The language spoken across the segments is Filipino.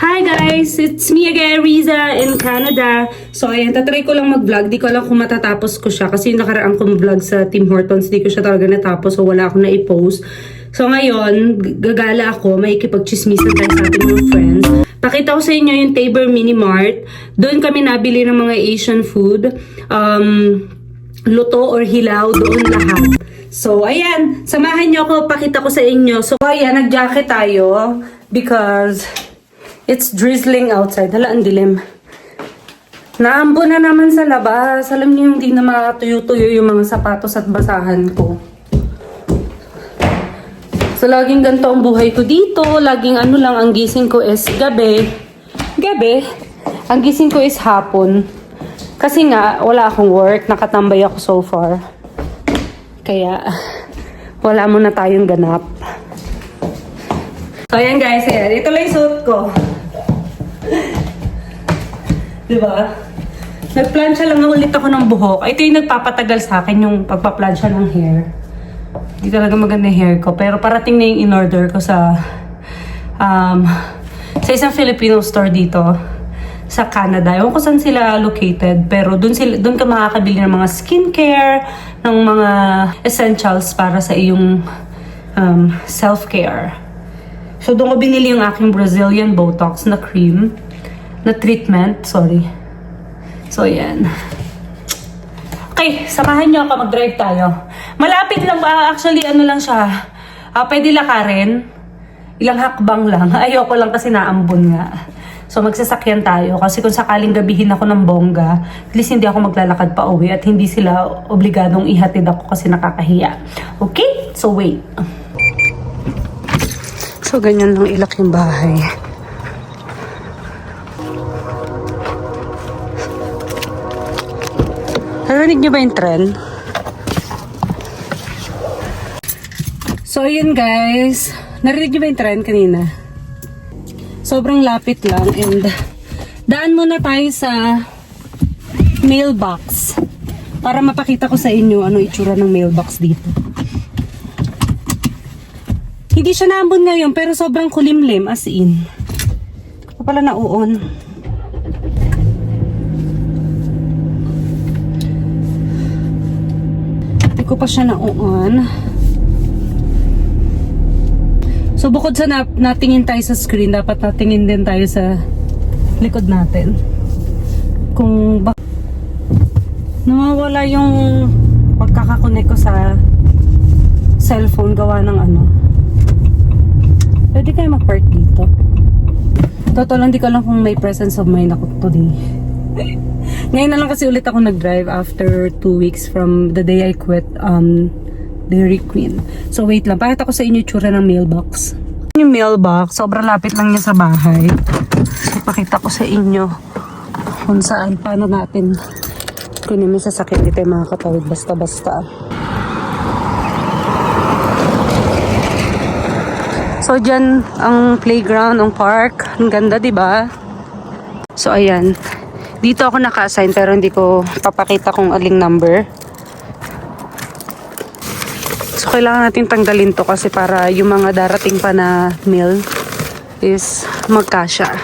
Hi guys! It's me again, Riza in Canada. So ayan, tatry ko lang mag-vlog. Di ko alam kung matatapos ko siya. Kasi yung nakaraan kong vlog sa Tim Hortons, di ko siya talaga natapos. So wala akong na-post. So ngayon, gagala ako. May ikipag-chismisan tayo sa ating mga friends. Pakita ko sa inyo yung Tabor Mini Mart. Doon kami nabili ng mga Asian food. Luto or hilaw, doon lahat. So ayan, samahan nyo ako. Pakita ko sa inyo. So ayan, nag-jacket tayo. Because it's drizzling outside. Hala, ang dilim. Naambo na naman sa labas. Alam niyo, hindi na matuyo-tuyo yung mga sapatos at basahan ko. So, laging ganito ang buhay ko dito. Laging ano lang, ang gising ko is gabi. Gabi? Ang gising ko is hapon. Kasi nga, wala akong work. Nakatambay ako so far. Kaya, wala muna tayong ganap. So, ayan guys, ayan. Ito lang yung suit ko. Diba? Nagplansya lang ulit ako ng buhok. Ito yung nagpapatagal sa akin, yung pagpaplansya ng hair. Hindi talaga maganda yung hair ko. Pero parating na yung in-order ko sa isang Filipino store dito sa Canada. Ewan ko saan sila located. Pero dun ka makakabili ng mga skincare, ng mga essentials para sa iyong self-care. So, doon ko binili yung aking Brazilian Botox na cream, na treatment, sorry. So, yan. Okay, samahan nyo ako, mag-drive tayo. Malapit lang, actually, ano lang siya, pwede lakarin, ilang hakbang lang. Ayoko lang kasi naambon nga. So, magsasakyan tayo kasi kung sakaling gabihin ako ng bongga, at least hindi ako maglalakad pa uwi at hindi sila obligadong ihatid ako kasi nakakahiya. Okay? So, wait. So, ganyan lang ilak yung bahay. Narinig niyo ba yung tren? So, yun guys. Narinig niyo ba yung tren kanina? Sobrang lapit lang and daan muna tayo sa mailbox para mapakita ko sa inyo ano itsura ng mailbox dito. Hindi siya naambon ngayon pero sobrang kulimlim as in. Ito pala nauon. Hindi ko pa siya nauon. So bukod sa natingin tayo sa screen, dapat natingin din tayo sa likod natin. Kung nawawala yung pagkakakonek ko sa cellphone gawa ng ano. Pwede kayo mag-park dito. Totoo lang, di ko alam kung may presence of mind ako today. Ngayon na lang kasi ulit ako nag-drive after 2 weeks from the day I quit Dairy Queen. So wait lang, pakita ko sa inyo tsura ng mailbox. Yung mailbox, sobrang lapit lang niya sa bahay. So pakita ko sa inyo kung saan, paano natin kunin may sasakyan dito yung mga katawid basta-basta. So, dyan ang playground, ang park. Ang ganda, diba? So, ayan. Dito ako naka-assign pero hindi ko papakita kung aling number. So, kailangan natin tanggalin to kasi para yung mga darating pa na meal is magkasya.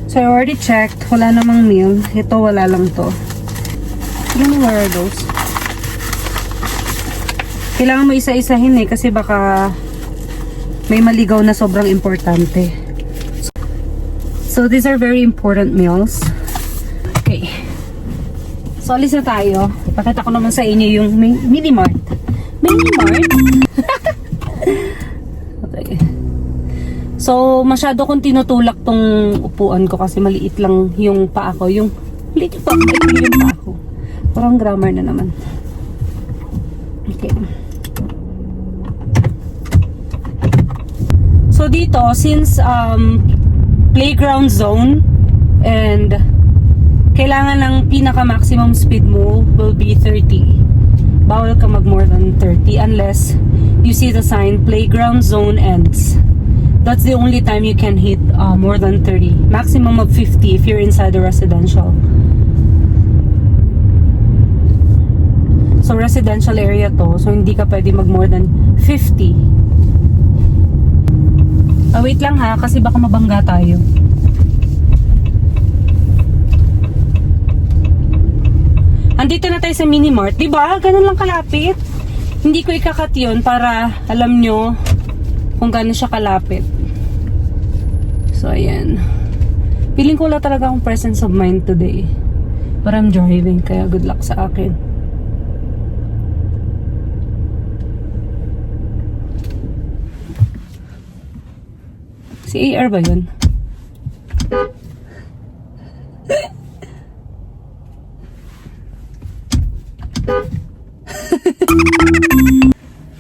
So, I already checked. Wala namang meal. Ito, wala lang to. I don't know where are those. Kailangan mo isa-isahin kasi baka may maligaw na sobrang importante. So these are very important meals. Okay. So alis na tayo. Pakita ko naman sa inyo yung Mini Mart. Mini Mart? Okay. So masyado kong tinutulak tong upuan ko kasi maliit lang yung paa ko. Yung maliit yung paa ko. Parang grammar na naman. Okay. So dito, since playground zone and kailangan ng pinaka maximum speed mo will be 30. Bawal ka mag more than 30 unless you see the sign playground zone ends. That's the only time you can hit more than 30. Maximum of 50 if you're inside the residential. So residential area to, so hindi ka pwede mag more than 50. Wait lang ha, kasi baka mabangga tayo. Andito na tayo sa Minimart. Diba? Ganun lang kalapit. Hindi ko ikakat yun para alam nyo kung gaano siya kalapit. So, ayan. Feeling ko wala talaga akong presence of mind today. But I'm driving, kaya good luck sa akin. Si AR ba yun?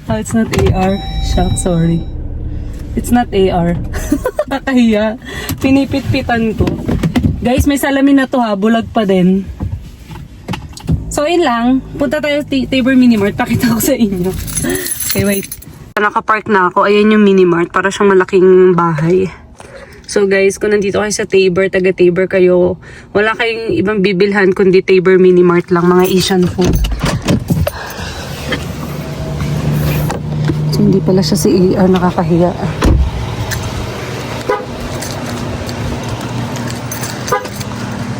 Oh, it's not AR. Shock, sorry. It's not AR. Kakahiya. Pinipit-pitan ko. Guys, may salamin na to ha. Bulag pa din. So, yun lang. Punta tayo sa Tabor Minimart. Pakita ko sa inyo. Okay, wait. Nakapark na ako. Ayan yung Minimart. Para siyang malaking bahay. So guys, kung nandito kayo sa Tabor, taga Tabor kayo, wala kayong ibang bibilhan kundi Tabor Minimart lang, mga Asian food. So hindi pala siya si AR, nakakahiya.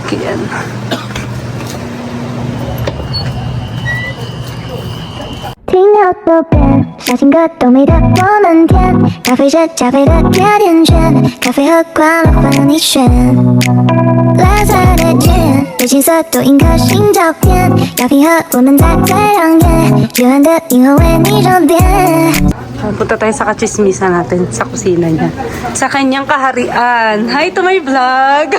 Okay, yan.小情歌都美的我们甜，咖啡是加菲的甜甜圈，咖啡喝惯了换了你选。蓝色的天，流金色多印颗心照片，药品和我们在最亮眼，幽暗的银河为你装点。 Punta tayo sa kachismisa natin sa kusina niya. Sa kanyang kaharian. Hi to my vlog!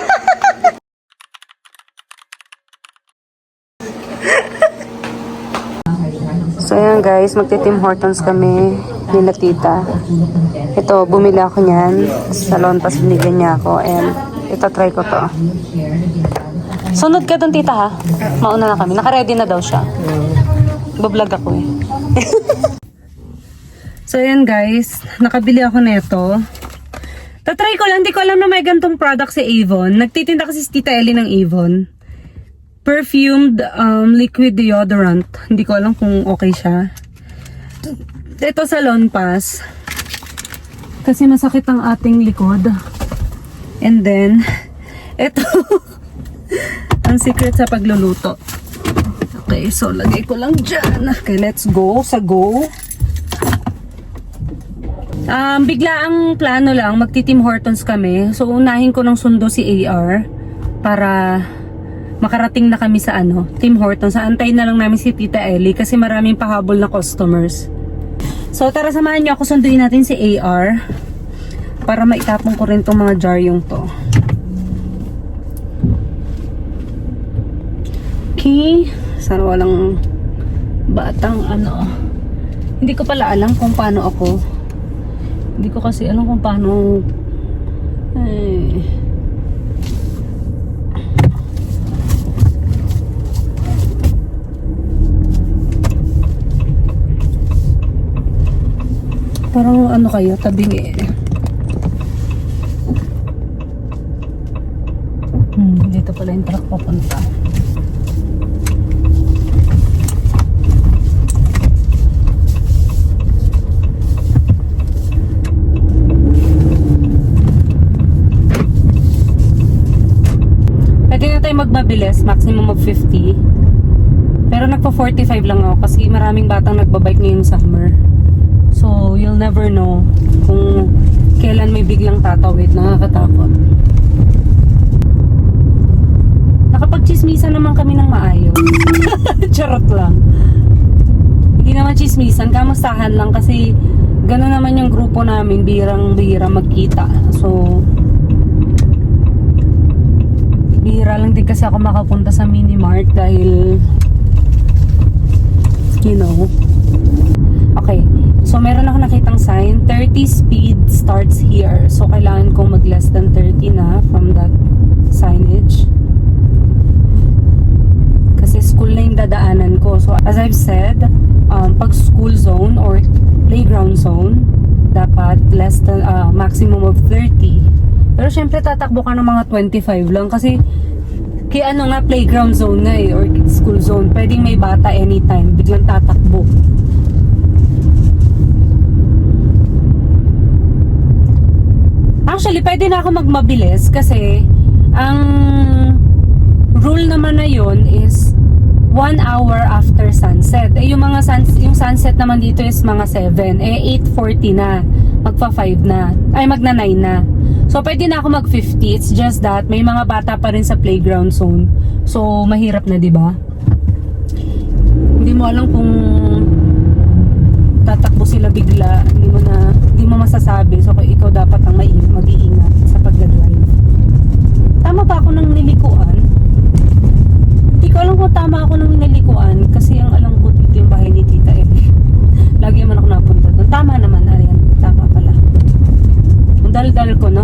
So ayan guys, magti-Tim Hortons kami nila tita. Ito, bumili ako niyan. Sa Salon, pas binigyan niya ako. And ito, try ko to. Sunod ka dun tita ha. Mauna na kami. Naka-ready na daw siya. Bablog ako eh. So ayan guys, nakabili ako nito. Tatry ko lang, hindi ko alam na may gantong product si Avon. Nagtitinda kasi si Tita Ellie ng Avon. Perfumed liquid deodorant. Hindi ko alam kung okay siya. Ito Salon Pass. Kasi masakit ang ating likod. And then, ito. Ang secret sa pagluluto. Okay, so lagay ko lang dyan. Okay, let's go sa go. Bigla ang plano lang, magti-Tim Hortons kami. So, unahin ko ng sundo si AR para makarating na kami sa Tim Hortons. Antayin na lang namin si Tita Ellie kasi maraming pahabol na customers. So, tara samahan niyo ako, sunduin natin si AR para maitapon ko rin tong mga jar yung to. Okay. Sana walang batang Hindi ko pala alam kung paano ako. Hindi ko kasi alam kung paano. Ay. Parang kayo, tabing dito pala yung truck papunta. Pwede na tayo magbabilis, maximum of 50. Pero nagpa 45 lang ako kasi maraming batang nagbabike ngayong summer. So, you'll never know kung kailan may biglang tatawid. Nakakatakot. Nakapag-chismisan naman kami ng maayos. Charot lang. Hindi naman chismisan, kamustahan lang kasi gano'n naman yung grupo namin, bihirang-bihira magkita. So, bihira lang din kasi ako makapunta sa Minimart dahil okay. So, meron ako nakitang sign, 30 speed starts here. So, kailangan kong mag less than 30 na from that signage. Kasi school na yung dadaanan ko. So, as I've said, pag school zone or playground zone, dapat less than, maximum of 30. Pero, syempre, tatakbo ka ng mga 25 lang kasi kaya playground zone nga or school zone. Pwedeng may bata anytime, biglang tatakbo. Actually, pwede na ako magmabilis kasi ang rule naman na yun is 1 hour after sunset. Eh, yung sunset naman dito is mga 7. Eh, 8:40 na. Magpa 5 na. Ay, magna 9 na. So, pwede na ako mag 50. It's just that may mga bata pa rin sa playground zone. So, mahirap na, di ba? Hindi mo alam kung tatakbo sila bigla. Hindi mo masasabi. So, ikaw dapat ang mag-iingat sa pagdadrive. Tama ba ako ng nilikuan? Hindi ko alam kung tama ako ng nilikuan kasi ang alam ko dito yung bahay ni Tita Ellie. Lagi naman ako napunta doon. Tama naman, ayan. Tama pala. Ang dal-dal ko, no?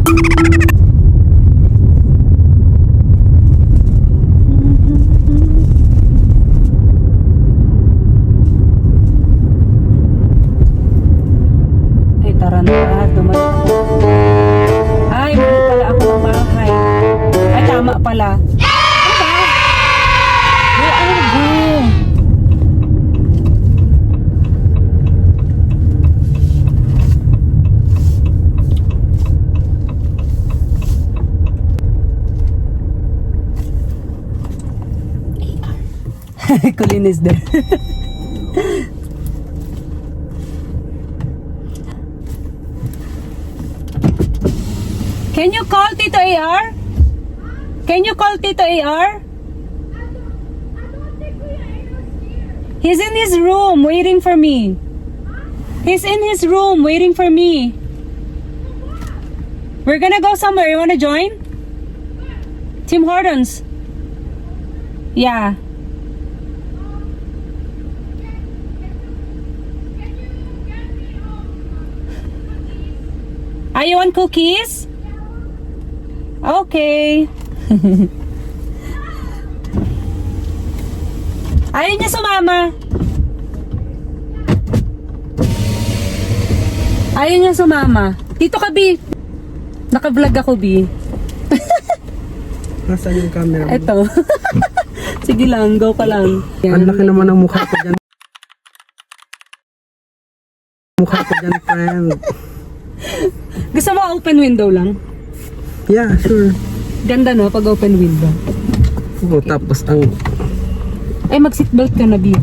Ay, tara na. Dumating ako. Ay, mali pala ako ng bahay. Ay, tama pala. Colin is there. Can you call Tito AR? Can you call Tito AR? He's in his room waiting for me. He's in his room waiting for me. We're gonna go somewhere. You wanna join? Tim Hortons. Yeah. Are you on cookies? Okay. Ayaw niya sumama. Ayaw niya sumama. Dito ka, B. Naka-vlog ako, B. Nasaan yung camera mo? Eto. Sige lang, go ka lang. Ang laki naman ng mukha ko dyan. Mukha ko dyan, friend. Gusto mo open window lang? Yeah, sure. Ganda, no? Pag open window. Oo, tapos ang... Ay, mag-seatbelt ka na, B.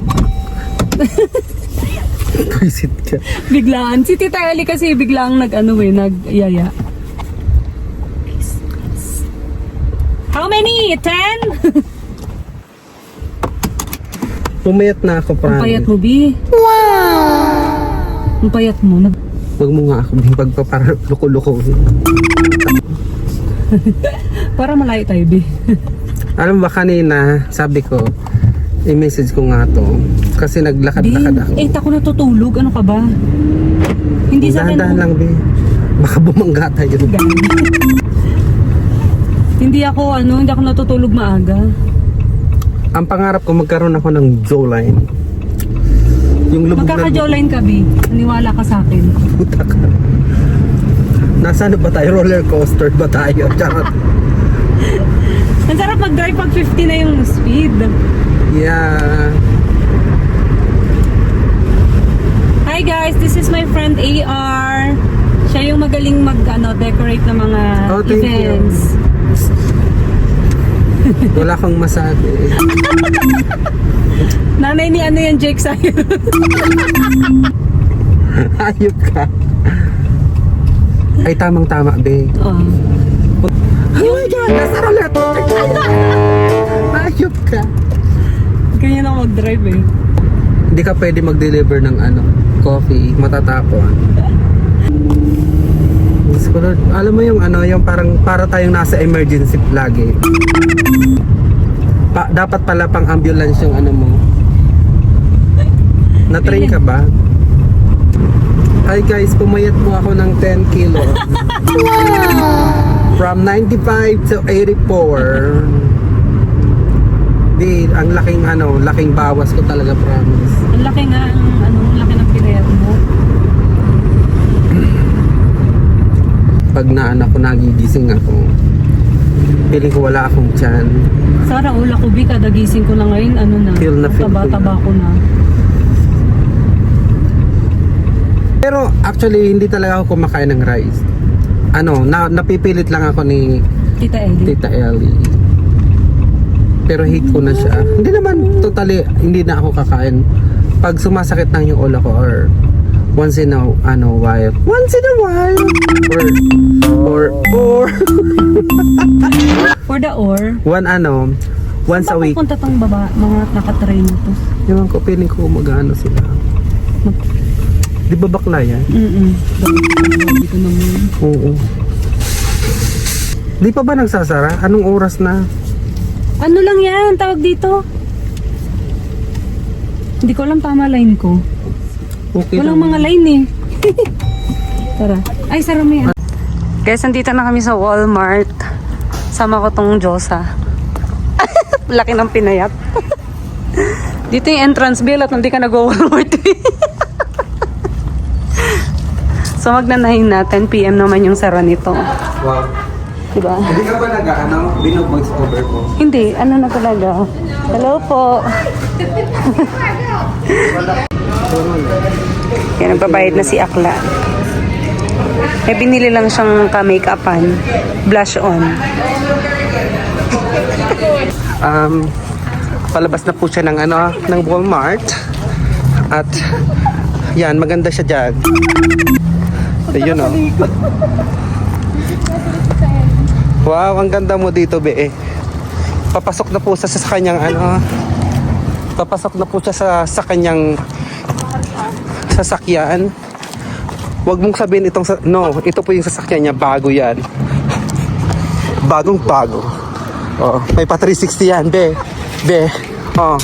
Visit ka. Biglaan. Si Tita Ellie kasi biglang nag-yaya. How many? 10? Pumayat na ako, Ang payat promise. mo, B. Wow! Ang payat mo. Huwag mo nga ako pagpapara loko-loko. Para malayo tayo, B. Alam ba kanina, sabi ko, i-message ko nga to. Kasi B, naglakad-lakad ako. 8 ako natutulog. Ano ka ba? Hindi sa akin. Dahan-dahan lang, be. Baka bumangga tayo. Hindi ako natutulog maaga. Ang pangarap ko, magkaroon ako ng Jawline. Yung lubog na... Magkaka-jawline ka, B. Naniwala ka sa akin. Puta ka. Nasaan ba tayo? Roller coaster ba tayo? Charot. Ang sarap mag-drive pag 50 na yung speed. Yeah. Hi guys, this is my friend AR. Siya yung magaling decorate ng mga Oh, thank you. events. Wala kang masabi. Nanay ni yan, Jake sa'yo. Ayop ka. Ay, tamang-tama, be. Oh. Oh my God! Nasa roulette! Ayop ka. Ganyan ako mag-drive eh. Hindi ka pwede mag-deliver ng coffee. Matatapon. Diyos ko, Lord. Alam mo yung yung para tayong nasa emergency lagi. Dapat pala pang ambulance yung mo. Na-train ka ba? Hi guys, pumayat po ako ng 10 kilo. From 95 to 84. Di, ang laking bawas ko talaga, promise. Ang laki nga, ang laki ng pinayat mo. Pag nagigising ako, feeling ko wala akong tiyan. Sara, ula ko, B, kada gising ko na ngayon, Feel na feel ko taba-taba ko na. Pero actually, hindi talaga ako kumakain ng rice. napipilit lang ako ni Tita Ellie. Tita Ellie. Pero hate ko na siya. Hindi naman totally, hindi na ako kakain. Pag sumasakit ng yung ulo ko or once in a while. Once in a while. Or For the or. Once a week. Punta tong mga nakatrain to. Ewan ko, feeling ko mag-ano sila. Di ba bakla yan? Dito naman. Oo. Di pa ba nagsasara? Anong oras na? Ano lang yan, tawag dito? Hindi ko alam tama line ko. Okay Walang lang. mga line eh. Tara. Ay, sara mo yan. Guys, nandito na kami sa Walmart. Sama ko tong Diyosa. Laki ng pinayat. Dito yung entrance bill at hindi ka nag-Walmart. So magnanahin na, 10 PM naman yung sara nito. Wow. Diba? Hindi ka ba binog-voice over ko? Hindi, ano na talaga. Hello po. Kaya nagbabayad na si Akla. May binili lang siyang ka-make-upan. Blush on. Palabas na po siya ng ng Walmart. At yan, maganda siya dyan. Ayun o. Wow, ang ganda mo dito, be. Papasok na po siya sa kanyang papasok na po siya sa kanyang sasakyan. Huwag mong sabihin ito po yung sasakyan niya, bago yan. Bagong bago. Oh, may pa 360 yan, be. Be. Oh,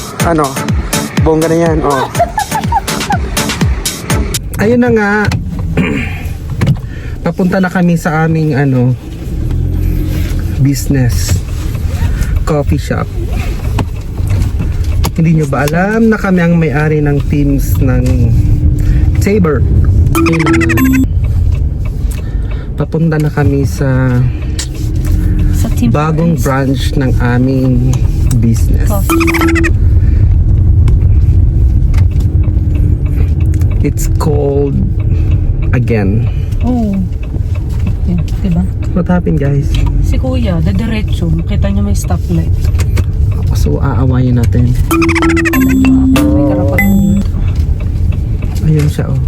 bongga na yan, oh. Ayun na nga. Papunta na kami sa aming business coffee shop. Hindi nyo ba alam na kami ang may-ari ng teams ng Saber? Ayun na nga. Papunta na kami sa Team bagong branch ng aming business. It's called Again. Oh. Yan, diba? What happened, guys? Si Kuya, dadiretso. Kita niya may stoplight. So, aawayin natin. May karapatan dito. Ayun siya, oh.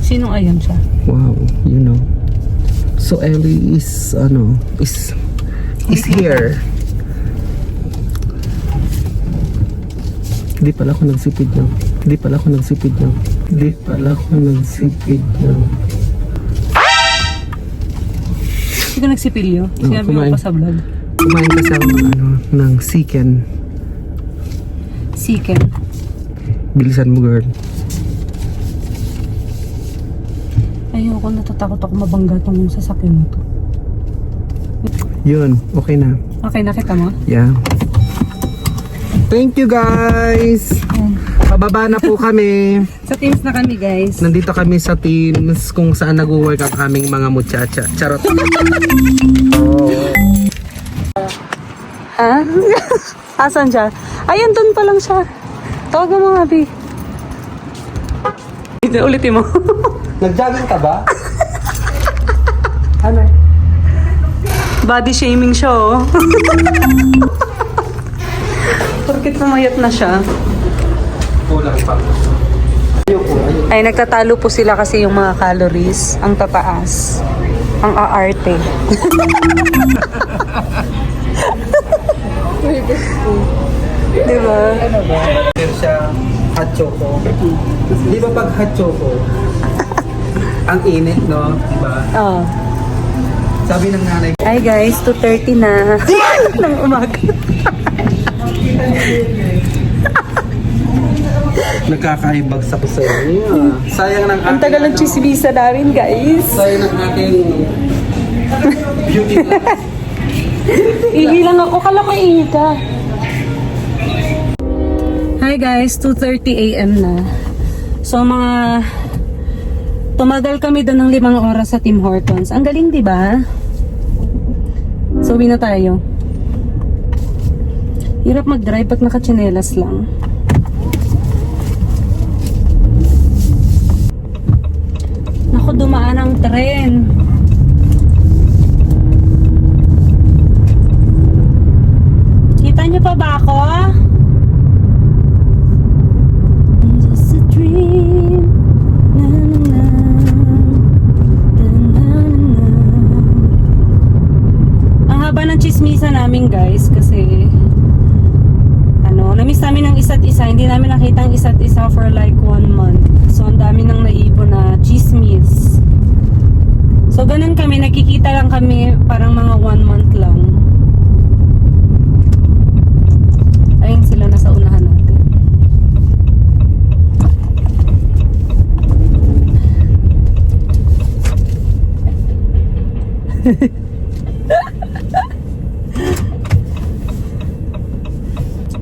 Sinong ayan siya? Wow, you know. So, Ellie is here. Di pala ako nagsipid niyo. Di pala ako nagsipid niyo. Di pala ako nagsipid niyo. Hindi ka nagsipilyo? Sinabi mo kumain. pa sa vlog. Kumain kasi ako ng chicken. Chicken. Bilisan mo, girl. Ayoko, natatakot ako mabangga tong sasakyan mo to. Yun, okay na. Okay, nakita mo? Yeah. Thank you, guys. Ayan. Pababa na po kami. Sa Teams na kami, guys. Nandito kami sa Teams kung saan nag-work ang aming mga muchacha. Charot. Ha? Asan siya? Ayan, doon pa lang siya. Tawagan mo nga, Bi. Ulitin mo. Nag-jogging ka ba? Ano? Body shaming siya, oh. Porkit namayat na siya. Kulang pa. Ay, nagtatalo po sila kasi yung mga calories. Ang tataas. Ang aarte. Diba? Ano ba? Pero siya hot choco. Di ba pag hot choco, ang init, no? Diba? Oh. Sabi ng nanay ko, Hi guys, 2:30 na. Ng umaga. nakakaibagsak ko sa inyo. Sayang ng Ang tagal ng chismisa namin, guys. Sayang ng aking beauty class. Ihi lang ako. Kala ko ihi ka. Hi guys, 2:30 AM na. So mga tumagal kami doon ng 5 oras sa Tim Hortons. Ang galing, di ba? So uwi na tayo. Hirap mag-drive pag naka-tsinelas lang. Naku, dumaan ang tren. pa ba ako? Just a dream. Na, na, na. Na, na, na. Ang haba ng chismisa namin guys kasi namiss namin ng isa't isa. Hindi namin nakita ang isa't isa for like 1 month. So, ang dami nang naibon na chismis. So, ganun kami. Nakikita lang kami parang mga 1 month lang. Ayun sila nasa unahan natin.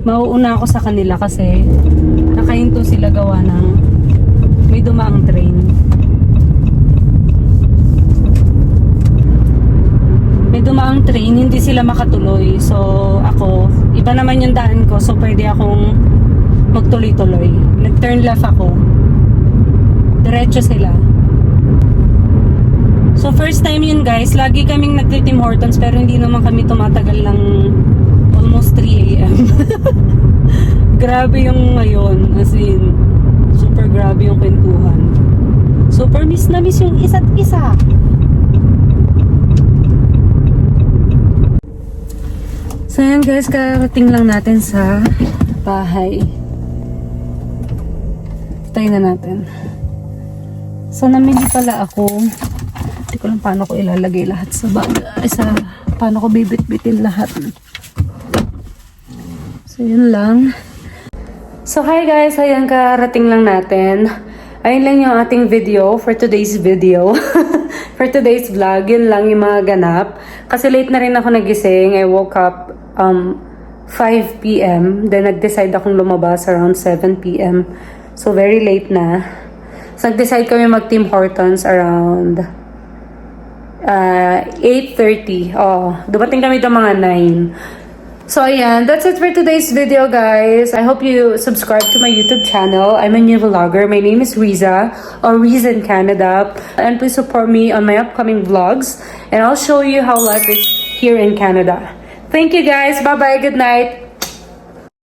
Mauuna ako sa kanila kasi nakahinto sila gawa ng may dumaang train. May dumaang train, hindi sila makatuloy. So ako, iba naman yung daan ko, so pwede akong magtuloy-tuloy. Nag-turn left ako. Diretso sila. So first time yun guys, lagi kaming nagti-Tim Hortons pero hindi naman kami tumatagal ng almost 3 a.m. Grabe yung ngayon, as in, super grabe yung kwentuhan. Super miss na miss yung isa't isa. So yan guys, karating lang natin sa bahay. Tayo na natin. So namili pala ako. Hindi ko lang paano ko ilalagay lahat sa bagay. Paano ko bibit-bitin lahat. So, yun lang. So, hi guys! Ayan, karating lang natin. Ayun lang yung ating video for today's video. For today's vlog, yun lang yung mga ganap. Kasi late na rin ako nagising. I woke up 5 p.m. Then, nag-decide akong lumabas around 7 p.m. So, very late na. So, nag-decide kami mag-Tim Hortons around 8:30. Dumating kami doon mga 9. So ayan, that's it for today's video guys. I hope you subscribe to my YouTube channel. I'm a new vlogger. My name is Riza or Riza in Canada. And please support me on my upcoming vlogs. And I'll show you how life is here in Canada. Thank you guys. Bye-bye. Good night.